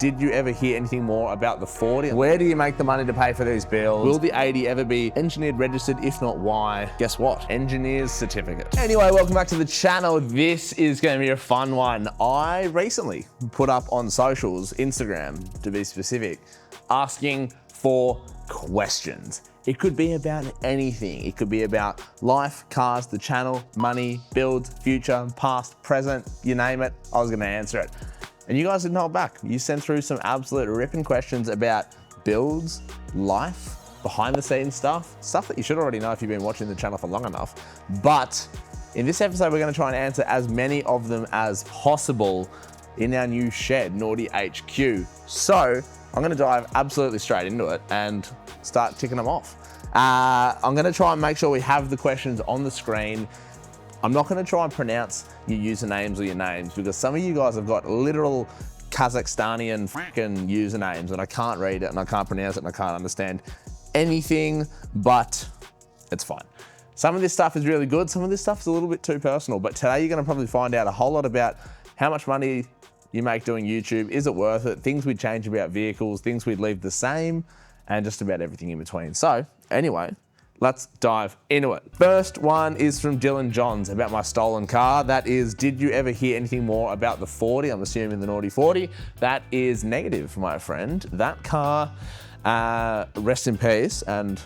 Did you ever hear anything more about the 40? Where do you make the money to pay for these bills? Will the 80 ever be engineered registered? If not, why? Guess what? Engineer's certificate. Anyway, welcome back to the channel. This is going to be a fun one. I recently put up on socials, Instagram to be specific, asking for questions. It could be about anything. It could be about life, cars, the channel, money, builds, future, past, present, you name it. I was going to answer it. And you guys didn't hold back. You sent through some absolute ripping questions about builds, life, behind the scenes stuff that you should already know if you've been watching the channel for long enough. But in this episode, we're going to try and answer as many of them as possible in our new shed, Naughty HQ. So I'm going to dive absolutely straight into it and start ticking them off. I'm going to try and make sure we have the questions on the screen. I'm not going to try and pronounce your usernames or your names because some of you guys have got literal Kazakhstanian freaking usernames and I can't read it and I can't pronounce it and I can't understand anything, but it's fine. Some of this stuff is really good. Some of this stuff is a little bit too personal, but today you're going to probably find out a whole lot about how much money you make doing YouTube. Is it worth it? Things we'd change about vehicles, things we'd leave the same, and just about everything in between. So anyway, let's dive into it. First one is from Dylan Johns about my stolen car. That is, did you ever hear anything more about the 40? I'm assuming the Naughty 40. That is negative, my friend. That car, rest in peace, and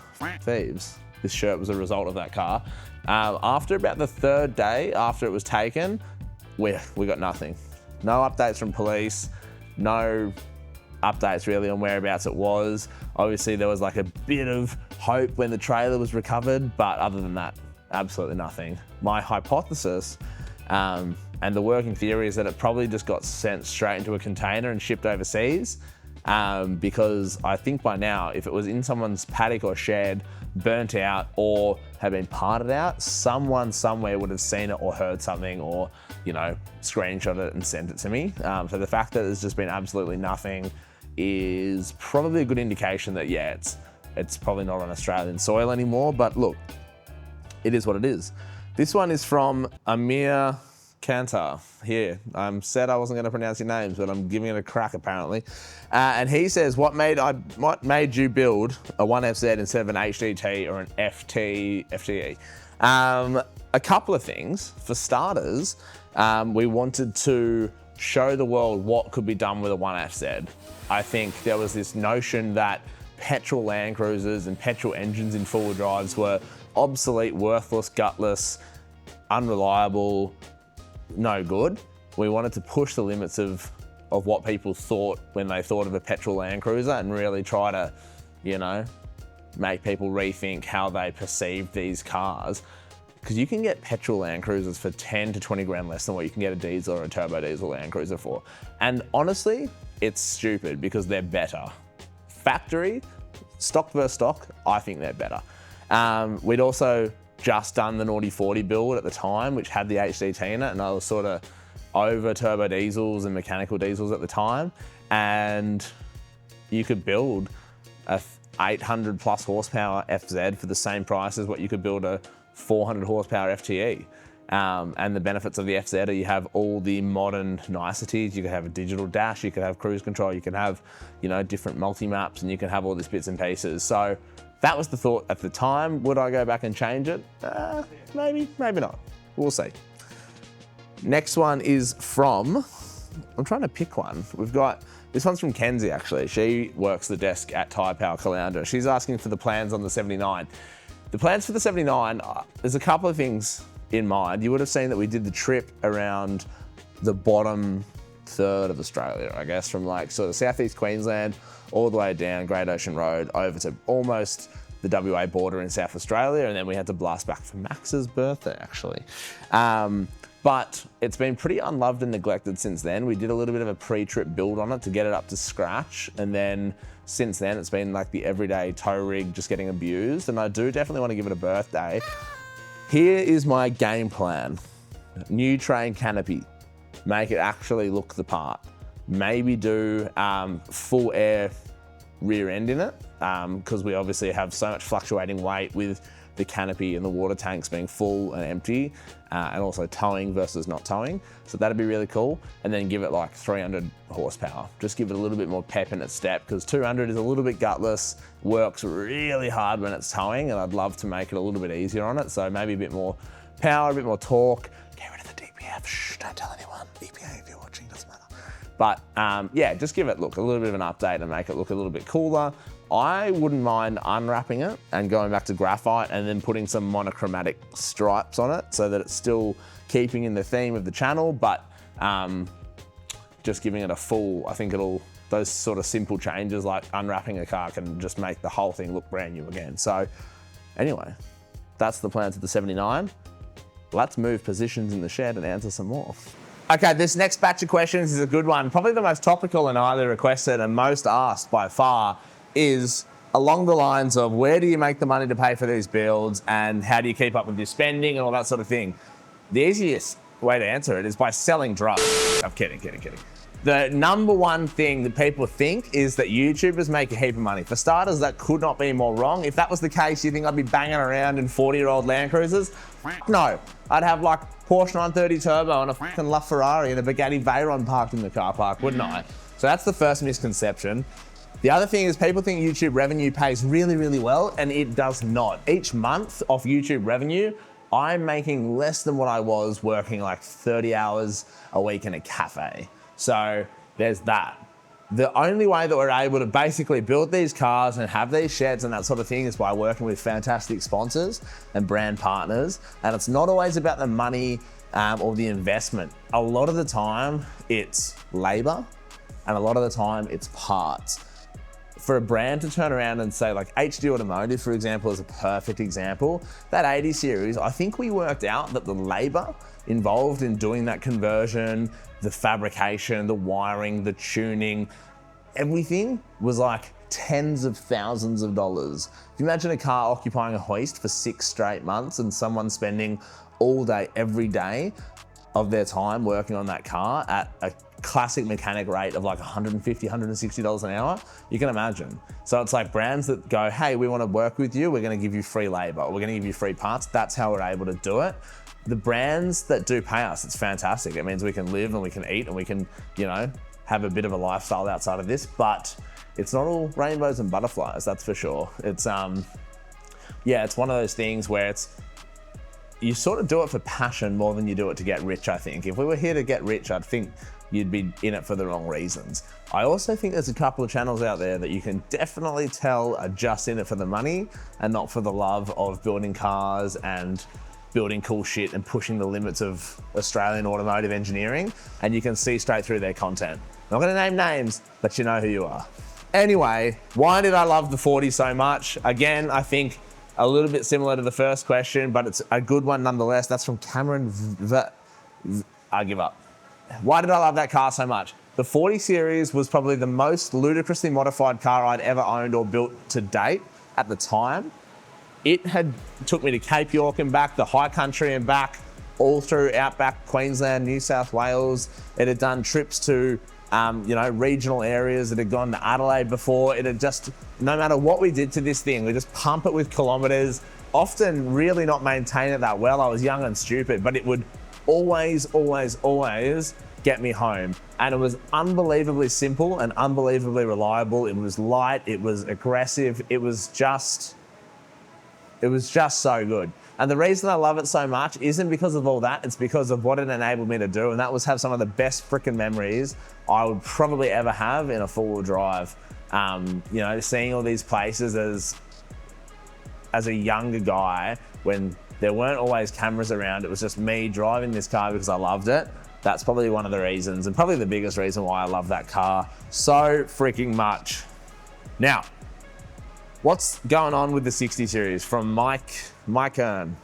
thieves. This shirt was a result of that car. After about the third day after it was taken, we got nothing. No updates from police, no updates really on whereabouts it was. Obviously there was like a bit of hope when the trailer was recovered, but other than that, absolutely nothing. My hypothesis and the working theory is that it probably just got sent straight into a container and shipped overseas because I think by now, if it was in someone's paddock or shed, burnt out or had been parted out, someone somewhere would have seen it or heard something or, you know, screenshot it and sent it to me. So the fact that there's just been absolutely nothing is probably a good indication that, yeah, it's probably not on Australian soil anymore, but look, it is what it is. This one is from Amir Kantar here. I said I wasn't going to pronounce your names, but I'm giving it a crack apparently. And he says, what made you build a 1FZ instead of an HDT or an FTE? A couple of things. For starters, we wanted to show the world what could be done with a 1FZ. I think there was this notion that petrol Land Cruisers and petrol engines in four-wheel drives were obsolete, worthless, gutless, unreliable, no good. We wanted to push the limits of what people thought when they thought of a petrol Land Cruiser and really try to, you know, make people rethink how they perceive these cars. Because you can get petrol Land Cruisers for 10 to 20 grand less than what you can get a diesel or a turbo diesel Land Cruiser for. And honestly, it's stupid because they're better. Factory, stock versus stock, I think they're better. We'd also just done the Naughty 40 build at the time, which had the HDT in it, and I was sort of over turbo diesels and mechanical diesels at the time. And you could build a 800 plus horsepower FZ for the same price as what you could build a 400 horsepower FTE. And the benefits of the FZ are you have all the modern niceties. You could have a digital dash, you could have cruise control, you can have, you know, different multi-maps, and you can have all these bits and pieces. So that was the thought at the time. Would I go back and change it? Maybe, maybe not. We'll see. Next one is from, I'm trying to pick one. We've got, this one's from Kenzie actually. She works the desk at Tyre Power Caloundra. She's asking for the plans on the 79. The plans for the 79, there's a couple of things in mind. You would have seen that we did the trip around the bottom third of Australia, I guess, from like sort of southeast Queensland all the way down Great Ocean Road over to almost the WA border in South Australia, and then we had to blast back for Max's birthday actually. But it's been pretty unloved and neglected since then. We did a little bit of a pre-trip build on it to get it up to scratch, and then since then it's been like the everyday tow rig just getting abused, and I do definitely want to give it a birthday. Here is my game plan. New train canopy, make it actually look the part. Maybe do full air rear end in it, because we obviously have so much fluctuating weight with the canopy and the water tanks being full and empty, and also towing versus not towing. So that'd be really cool. And then give it like 300 horsepower. Just give it a little bit more pep in its step, because 200 is a little bit gutless, works really hard when it's towing, and I'd love to make it a little bit easier on it. So maybe a bit more power, a bit more torque. Get rid of the DPF, shh, don't tell anyone. EPA, if you're watching, doesn't matter. But yeah, just give it, look, a little bit of an update and make it look a little bit cooler. I wouldn't mind unwrapping it and going back to graphite and then putting some monochromatic stripes on it so that it's still keeping in the theme of the channel, but just giving it a full, I think those sort of simple changes like unwrapping a car can just make the whole thing look brand new again. So anyway, that's the plan to the 79. Let's move positions in the shed and answer some more. Okay, this next batch of questions is a good one. Probably the most topical and highly requested and most asked by far is along the lines of, where do you make the money to pay for these builds and how do you keep up with your spending and all that sort of thing? The easiest way to answer it is by selling drugs. I'm kidding. The number one thing that people think is that YouTubers make a heap of money. For starters, that could not be more wrong. If that was the case, you think I'd be banging around in 40-year-old Land Cruisers? No, I'd have like Porsche 930 Turbo and a fucking LaFerrari and a Bugatti Veyron parked in the car park, wouldn't I? So that's the first misconception. The other thing is people think YouTube revenue pays really, really well, and it does not. Each month off YouTube revenue, I'm making less than what I was working like 30 hours a week in a cafe. So there's that. The only way that we're able to basically build these cars and have these sheds and that sort of thing is by working with fantastic sponsors and brand partners. And it's not always about the money or the investment. A lot of the time it's labor, and a lot of the time it's parts. For a brand to turn around and say, like HD Automotive, for example, is a perfect example. That 80 series, I think we worked out that the labor involved in doing that conversion, the fabrication, the wiring, the tuning, everything was like tens of thousands of dollars. If you imagine a car occupying a hoist for 6 straight months and someone spending all day, every day of their time working on that car at a classic mechanic rate of like $150, $160 an hour, you can imagine. So it's like brands that go, hey, we want to work with you, we're going to give you free labor, we're going to give you free parts. That's how we're able to do it. The brands that do pay us, it's fantastic. It means we can live and we can eat and we can, you know, have a bit of a lifestyle outside of this, but it's not all rainbows and butterflies, that's for sure. It's, yeah, it's one of those things where you sort of do it for passion more than you do it to get rich, I think. If we were here to get rich, I'd think you'd be in it for the wrong reasons. I also think there's a couple of channels out there that you can definitely tell are just in it for the money and not for the love of building cars and building cool shit and pushing the limits of Australian automotive engineering, and you can see straight through their content. I'm not gonna name names, but you know who you are. Anyway, why did I love the 40 so much? Again, I think a little bit similar to the first question, but it's a good one nonetheless. That's from Cameron I give up. Why did I love that car so much? The 40 series was probably the most ludicrously modified car I'd ever owned or built to date at the time. It took me to Cape York and back, the high country and back, all through outback Queensland, New South Wales. It had done trips to you know, regional areas. It had gone to Adelaide before. It had just, no matter what we did to this thing, we just pump it with kilometers, often really not maintain it that well. I was young and stupid, but it would always get me home. And it was unbelievably simple and unbelievably reliable. It was light, it was aggressive, it was just so good. And the reason I love it so much isn't because of all that, it's because of what it enabled me to do, and that was have some of the best freaking memories I would probably ever have in a four-wheel drive. You know, seeing all these places as a younger guy when there weren't always cameras around, it was just me driving this car because I loved it. That's probably one of the reasons, and probably the biggest reason why I love that car so freaking much. Now, what's going on with the 60 series from Mike Earn?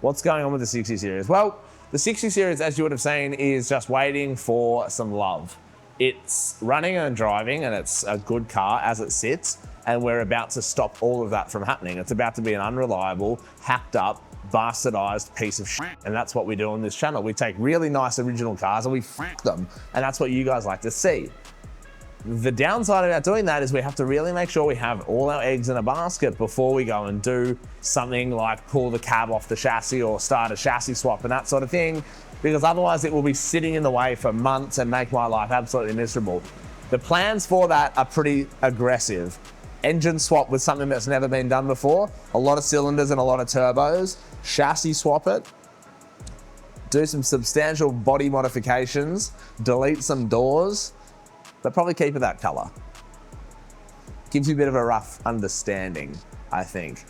What's going on with the 60 series? Well, the 60 series, as you would have seen, is just waiting for some love. It's running and driving, and it's a good car as it sits, and we're about to stop all of that from happening. It's about to be an unreliable, hacked up, bastardized piece of shit, and that's what we do on this channel. We take really nice original cars and we f them, and that's what you guys like to see. The downside about doing that is we have to really make sure we have all our eggs in a basket before we go and do something like pull the cab off the chassis or start a chassis swap and that sort of thing, because otherwise it will be sitting in the way for months and make my life absolutely miserable. The plans for that are pretty aggressive. Engine swap with something that's never been done before, a lot of cylinders and a lot of turbos, chassis swap it, do some substantial body modifications, delete some doors, but probably keep it that color. Gives you a bit of a rough understanding, I think.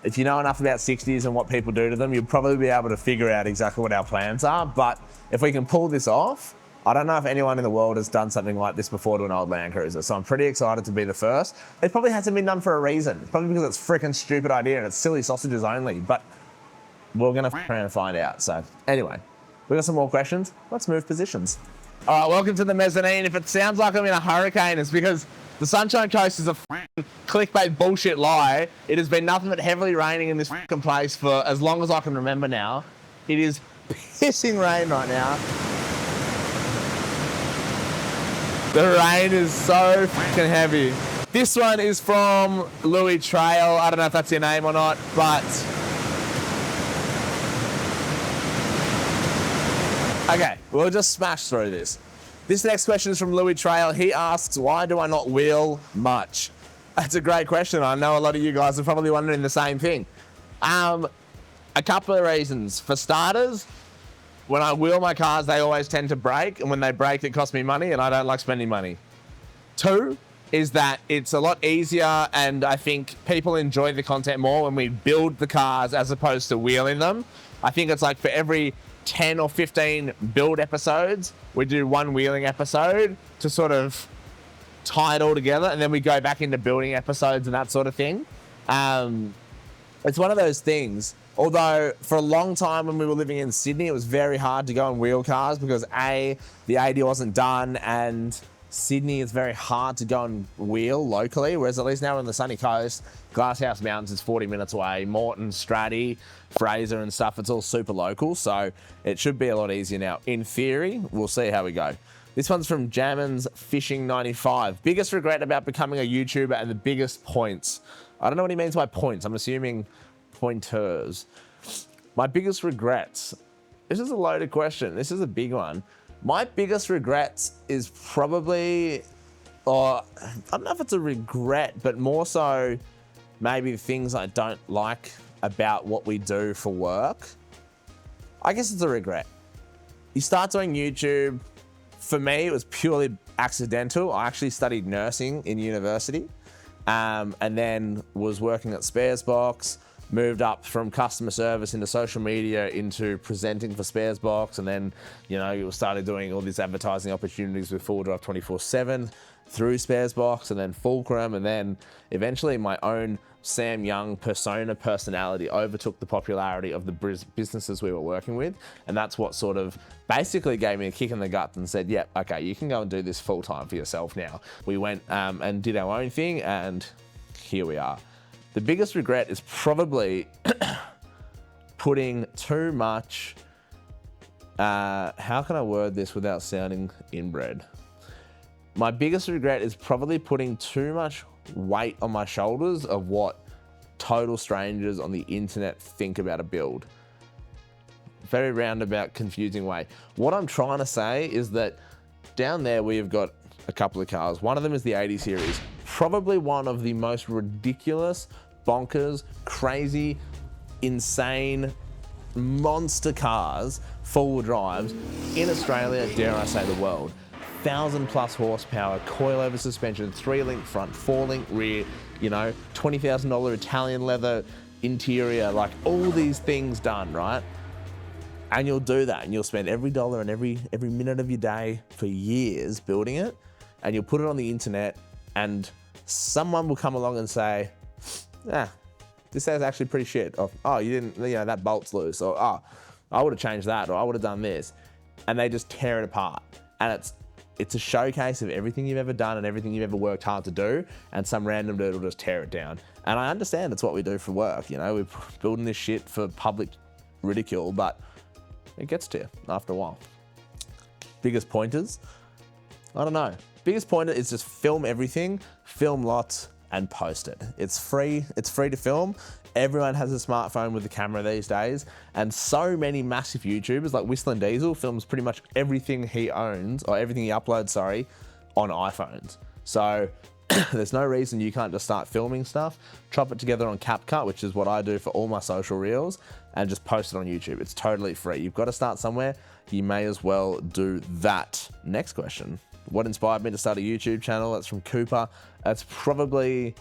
If you know enough about 60s and what people do to them, you'll probably be able to figure out exactly what our plans are. But if we can pull this off, I don't know if anyone in the world has done something like this before to an old Land Cruiser, so I'm pretty excited to be the first. It probably hasn't been done for a reason. It's probably because it's a freaking stupid idea and it's silly sausages only, but we're gonna try and find out. So anyway, we got some more questions. Let's move positions. All right, welcome to the mezzanine. If it sounds like I'm in a hurricane, it's because the Sunshine Coast is a clickbait bullshit lie. It has been nothing but heavily raining in this place for as long as I can remember now. It is pissing rain right now. The rain is so fucking heavy. This one is from Louis Trail. I don't know if that's your name or not, but okay, we'll just smash through this. This next question is from Louis Trail. He asks, why do I not wheel much? That's a great question. I know a lot of you guys are probably wondering the same thing. A couple of reasons. For starters, when I wheel my cars, they always tend to break, and when they break, it costs me money, and I don't like spending money. Two is that it's a lot easier, and I think people enjoy the content more when we build the cars as opposed to wheeling them. I think it's like for every 10 or 15 build episodes, we do one wheeling episode to sort of tie it all together, and then we go back into building episodes and that sort of thing. It's one of those things. Although for a long time when we were living in Sydney, it was very hard to go and wheel cars because A, the 80 wasn't done, and Sydney is very hard to go and wheel locally, whereas at least now we're on the sunny coast, Glasshouse Mountains is 40 minutes away, Moreton, Stratty, Fraser and stuff, it's all super local, so it should be a lot easier now. In theory, we'll see how we go. This one's from Jammin's Fishing 95. Biggest regret about becoming a YouTuber and the biggest points. I don't know what he means by points. I'm assuming pointers. My biggest regrets. This is a loaded question. This is a big one. My biggest regrets is probably, or I don't know if it's a regret, but more so maybe things I don't like about what we do for work. I guess it's a regret. You start doing YouTube. For me, it was purely accidental. I actually studied nursing in university, and then was working at Sparesbox, moved up from customer service into social media, into presenting for Sparesbox, and then, you know, you started doing all these advertising opportunities with Full Drive 24/7 through Sparesbox, and then Fulcrum, and then eventually my own Sam Young personality overtook the popularity of the businesses we were working with, and that's what sort of basically gave me a kick in the gut and said, yeah, okay, you can go and do this full time for yourself now. We went and did our own thing, and here we are. The biggest regret is probably putting too much, how can I word this without sounding inbred? My biggest regret is probably putting too much weight on my shoulders of what total strangers on the internet think about a build. Very roundabout, confusing way. What I'm trying to say is that down there we have got a couple of cars. One of them is the 80 series. Probably one of the most ridiculous, bonkers, crazy, insane, monster cars, four-wheel drives in Australia, dare I say the world. 1,000+ horsepower, coilover suspension, 3-link front, 4-link rear, you know, $20,000 Italian leather interior, like all these things done, right? And you'll do that, and you'll spend every dollar and every minute of your day for years building it, and you'll put it on the internet, and someone will come along and say, this is actually pretty shit. Or, oh, you didn't, you know, that bolt's loose. Or, oh, I would have changed that, or I would have done this. And they just tear it apart. And it's a showcase of everything you've ever done and everything you've ever worked hard to do, and some random dude will just tear it down. And I understand it's what we do for work, you know, we're building this shit for public ridicule, but it gets to you after a while. Biggest pointers? I don't know. biggest point is just film everything, film lots, and post it. It's free to film. Everyone has a smartphone with a camera these days, and so many massive YouTubers like Whistling Diesel films pretty much everything he owns, or everything he uploads, sorry, on iPhones. So there's no reason you can't just start filming stuff, chop it together on CapCut, which is what I do for all my social reels, and just post it on YouTube. It's totally free. You've got to start somewhere. You may as well do that. Next question. What inspired me to start a YouTube channel? That's from Cooper. That's probably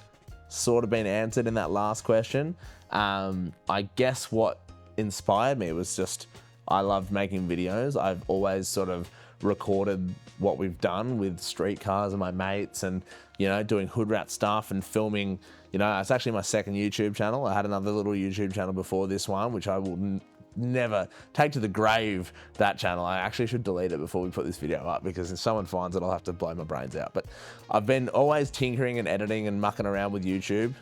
sort of been answered in that last question. I guess what inspired me was just, I loved making videos. I've always sort of recorded what we've done with street cars and my mates, and, you know, doing hood rat stuff and filming. You know, it's actually my second YouTube channel. I had another little YouTube channel before this one, which I will never take to the grave, that channel. I actually should delete it before we put this video up, because if someone finds it, I'll have to blow my brains out. But I've been always tinkering and editing and mucking around with YouTube.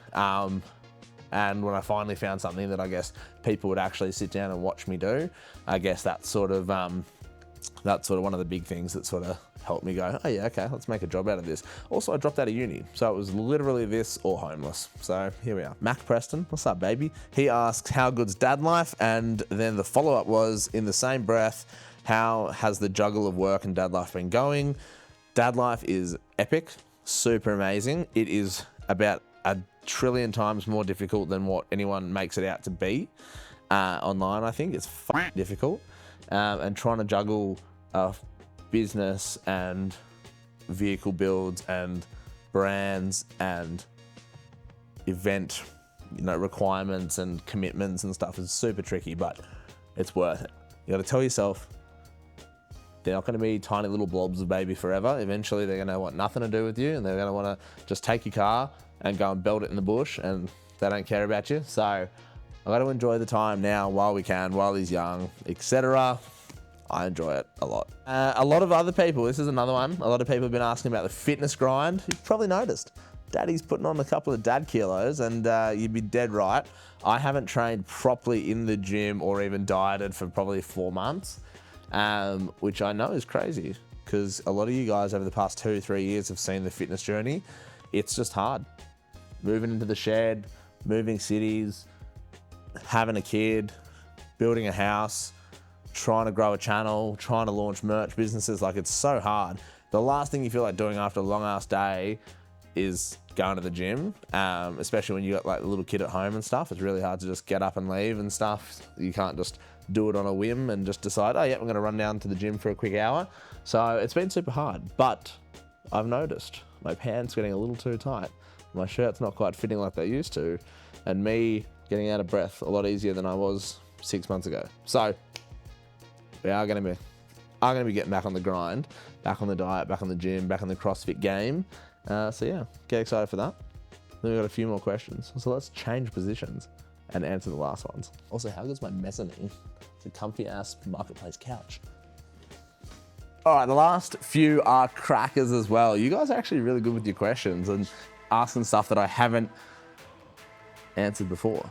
And when I finally found something that I guess people would actually sit down and watch me do, I guess that's sort of one of the big things that sort of helped me go, oh yeah, okay, let's make a job out of this. Also, I dropped out of uni, so it was literally this or homeless. So here we are. Mac Preston, what's up, baby? He asks, how good's dad life? And then the follow-up was, in the same breath, how has the juggle of work and dad life been going? Dad life is epic, super amazing. It is about a trillion times more difficult than what anyone makes it out to be online. I think it's difficult. And trying to juggle business and vehicle builds and brands and event, you know, requirements and commitments and stuff is super tricky, but it's worth it. You got to tell yourself they're not going to be tiny little blobs of baby forever. Eventually they're going to want nothing to do with you, and they're going to want to just take your car and go and belt it in the bush, and they don't care about you. So I got to enjoy the time now while we can, while he's young, etc. I enjoy it a lot. A lot of other people, this is another one, a lot of people have been asking about the fitness grind. You've probably noticed, Daddy's putting on a couple of dad kilos, and you'd be dead right. I haven't trained properly in the gym or even dieted for probably 4 months, which I know is crazy, because a lot of you guys over the past 2-3 years have seen the fitness journey. It's just hard. Moving into the shed, moving cities, having a kid, building a house, trying to grow a channel, trying to launch merch businesses. Like, it's so hard. The last thing you feel like doing after a long ass day is going to the gym, especially when you got like a little kid at home and stuff. It's really hard to just get up and leave and stuff. You can't just do it on a whim and just decide, oh yeah, I'm gonna run down to the gym for a quick hour. So it's been super hard, but I've noticed my pants getting a little too tight. My shirt's not quite fitting like they used to, and me getting out of breath a lot easier than I was 6 months ago. So we are going to be getting back on the grind, back on the diet, back on the gym, back on the CrossFit game. So yeah, get excited for that. Then we've got a few more questions. So let's change positions and answer the last ones. Also, how good's my mezzanine? It's a comfy ass marketplace couch. All right, the last few are crackers as well. You guys are actually really good with your questions and asking stuff that I haven't answered before.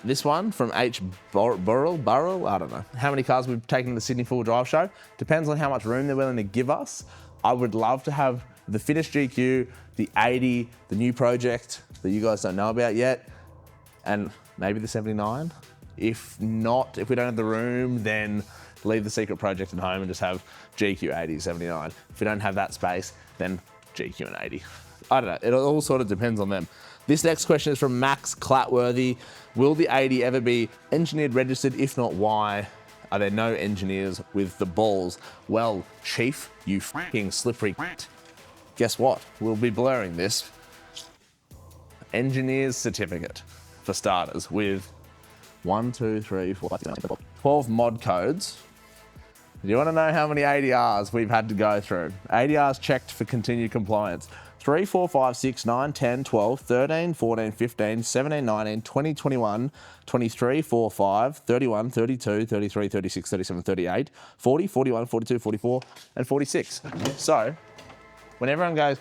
This one from H. Burrell, I don't know. How many cars we've taken to the Sydney Full Drive Show? Depends on how much room they're willing to give us. I would love to have the finished GQ, the 80, the new project that you guys don't know about yet, and maybe the 79. If not, if we don't have the room, then leave the secret project at home and just have GQ 80, 79. If we don't have that space, then GQ and 80. I don't know, it all sort of depends on them. This next question is from Max Clatworthy. Will the 80 ever be engineered registered? If not, why? Are there no engineers with the balls? Well, Chief, you fucking slippery cat. Guess what? We'll be blurring this. Engineer's certificate, for starters, with 1, 2, 3, 4, 5, 12 mod codes. Do you want to know how many ADRs we've had to go through? ADRs checked for continued compliance. 3, 4, 5, 6, 9, 10, 12, 13, 14, 15, 17, 19, 20, 21, 23, 4, 5, 31, 32, 33, 36, 37, 38, 40, 41, 42, 44, and 46. So, when everyone goes,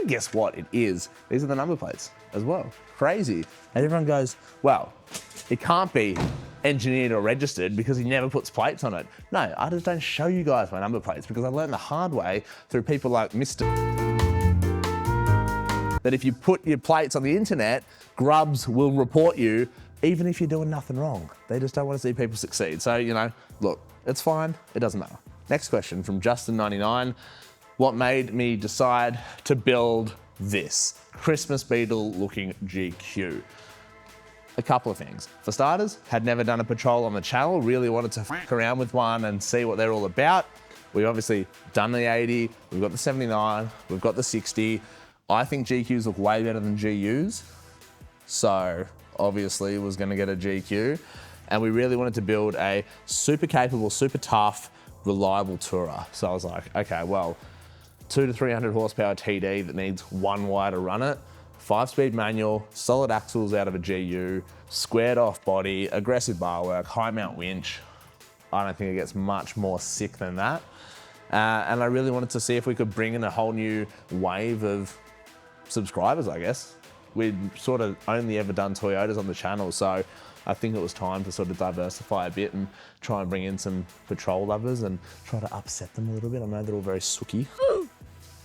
guess what? It is. These are the number plates as well. Crazy. And everyone goes, well, it can't be engineered or registered because he never puts plates on it. No, I just don't show you guys my number plates because I learned the hard way through people like Mr. that if you put your plates on the internet, grubs will report you even if you're doing nothing wrong. They just don't want to see people succeed. So, you know, look, it's fine, it doesn't matter. Next question from Justin99. What made me decide to build this Christmas Beetle looking GQ? A couple of things. For starters, had never done a patrol on the channel, really wanted to f around with one and see what they're all about. We've obviously done the 80, we've got the 79, we've got the 60. I think GQs look way better than GUs. So obviously was gonna get a GQ. And we really wanted to build a super capable, super tough, reliable tourer. So I was like, okay, well, 200 to 300 horsepower TD that needs one wire to run it, 5-speed manual, solid axles out of a GU, squared off body, aggressive bar work, high mount winch. I don't think it gets much more sick than that. And I really wanted to see if we could bring in a whole new wave of subscribers, I guess. We'd sort of only ever done Toyotas on the channel, so I think it was time to sort of diversify a bit and try and bring in some patrol lovers and try to upset them a little bit. I know they're all very sooky.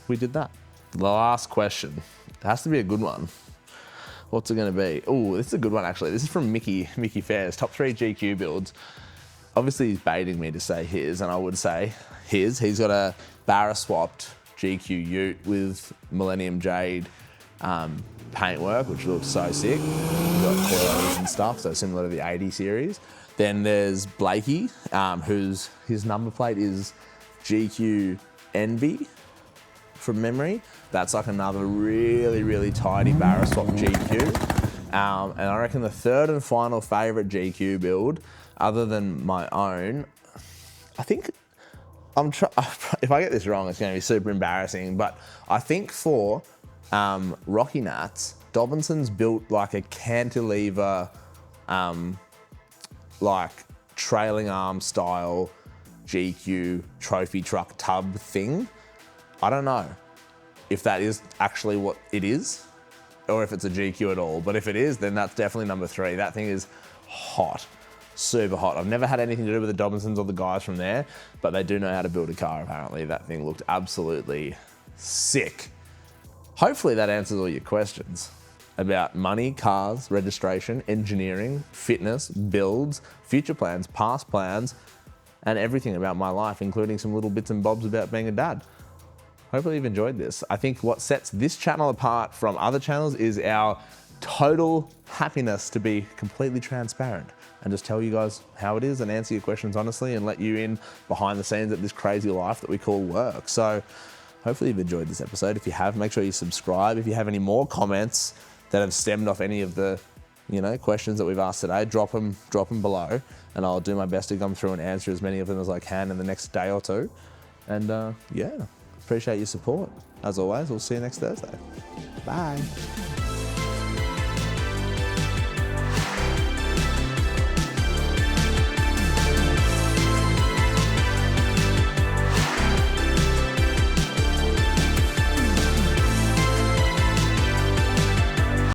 We did that. The last question. It has to be a good one. What's it gonna be? Oh, this is a good one actually. This is from Mickey Fairs, top 3 GQ builds. Obviously he's baiting me to say his, and I would say his. He's got a Barra swapped GQ Ute with Millennium Jade paintwork, which looks so sick. We've got coils and stuff, so similar to the 80 series. Then there's Blakey, whose his number plate is GQ Envy from memory. That's like another really, really tidy Barra swap GQ. And I reckon the third and final favorite GQ build, other than my own, I think if I get this wrong, it's going to be super embarrassing, but I think for Rocky Nats, Dobinson's built like a cantilever, like trailing arm style GQ trophy truck tub thing. I don't know if that is actually what it is or if it's a GQ at all, but if it is, then that's definitely number 3. That thing is hot. Super hot. I've never had anything to do with the Dobinsons or the guys from there, but they do know how to build a car apparently. That thing looked absolutely sick. Hopefully that answers all your questions about money, cars, registration, engineering, fitness, builds, future plans, past plans, and everything about my life, including some little bits and bobs about being a dad. Hopefully you've enjoyed this. I think what sets this channel apart from other channels is our total happiness to be completely transparent and just tell you guys how it is and answer your questions honestly and let you in behind the scenes of this crazy life that we call work. So hopefully you've enjoyed this episode. If you have, make sure you subscribe. If you have any more comments that have stemmed off any of the, questions that we've asked today, drop them below and I'll do my best to come through and answer as many of them as I can in the next day or two. And yeah, appreciate your support. As always, we'll see you next Thursday. Bye.